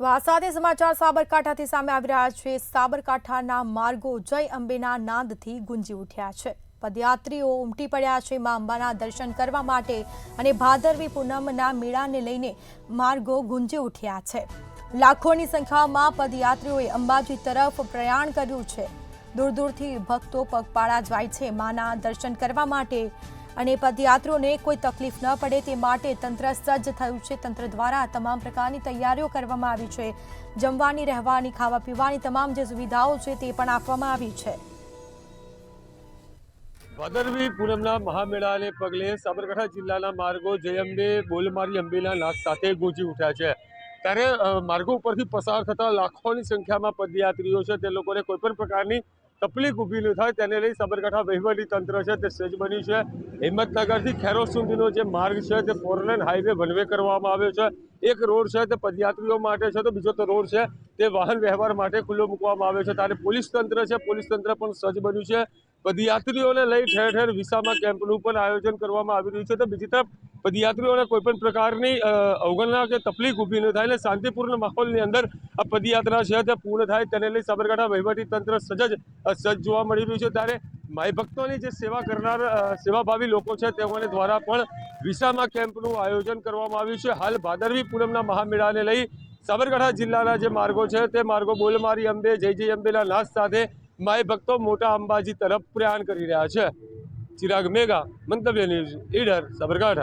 તો આ સાથે સમાચાર સાબરકાંઠાથી સામે આવી રહ્યા છે। સાબરકાંઠાના માર્ગો જય અંબેના નાદથી ગુંજી ઉઠ્યા છે। પદયાત્રીઓ ઉમટી પડ્યા છે મા અંબાના દર્શન કરવા માટે અને ભાદરવી પૂનમના મેળાને લઈને માર્ગો ગુંજી ઉઠ્યા છે। લાખોની સંખ્યામાં પદયાત્રીઓએ અંબાજી તરફ પ્રયાણ કર્યું છે। દૂર દૂરથી ભક્તો પગપાળા જાય છે માના દર્શન કરવા માટે અને પદયાત્રીઓને કોઈ તકલીફ ન પડે તે માટે તંત્ર સજ્જ થયું છે। તંત્ર દ્વારા તમામ પ્રકારની તૈયારીઓ કરવામાં આવી છે। જમવાની, રહેવાની, ખાવા પીવાની તમામ જે સુવિધાઓ છે તે પણ આપવામાં આવી છે। ભાદરવી પૂનમના મહામેળાને પગલે સાબરકાંઠા જિલ્લાના માર્ગો જય અંબે બોલમારી અંબેના નાદ સાથે ગુંજી ઉઠ્યા છે। ત્યારે માર્ગો ઉપરથી પસાર થતા લાખોની સંખ્યામાં પદયાત્રીઓ છે તે લોકોને કોઈ પણ પ્રકારની તકલીફ ઊભી ન થાય તેને લઈ સાબરકાંઠા વહીવટી તંત્ર છે તે સજ્જ બન્યું છે। હિંમતનગરથી ખેરોડ સુધીનો જે માર્ગ છે તે 4 લેન હાઈવે બનવે કરવામાં આવ્યો છે। એક રોડ છે તે પદયાત્રીઓ માટે છે તો બીજો તો રોડ છે તે વાહન વ્યવહાર માટે ખુલ્લો મૂકવામાં આવ્યો છે। ત્યારે પોલીસ તંત્ર છે, પોલીસ તંત્ર પણ સજ્જ બન્યું છે। પદયાત્રીઓને લઈ ઠેર ઠેર વિસામા કેમ્પનું પણ આયોજન કરવામાં આવી રહ્યું છે। તો બીજી તરફ પદયાત્રીઓને કોઈ પણ પ્રકારની અવગણના કે તકલીફ ઊભી ન થાય અને શાંતિપૂર્ણ માહોલની અંદર આ પદયાત્રા છે તે પૂર્ણ થાય તેને લઈ સાબરકાંઠા વહીવટી તંત્ર સજ્જ જોવા મળી રહ્યું છે। ત્યારે માઈ ભક્તોની જે સેવા કરનાર સેવાભાવી લોકો છે તેઓને દ્વારા પણ વિસામા કેમ્પનું આયોજન કરવામાં આવ્યું છે। હાલ ભાદરવી પૂનમના મહામેળાને લઈ સાબરકાંઠા જિલ્લાના જે માર્ગો છે તે માર્ગો બોલમારી અંબે જય અંબેના નાદ સાથે માઈ ભક્તો મોટા અંબાજી તરફ પ્રયાણ કરી રહ્યા છે। ચિરાગ મેઘા, મંતવ્ય ન્યૂઝ, ઈડર, સાબરકાંઠા।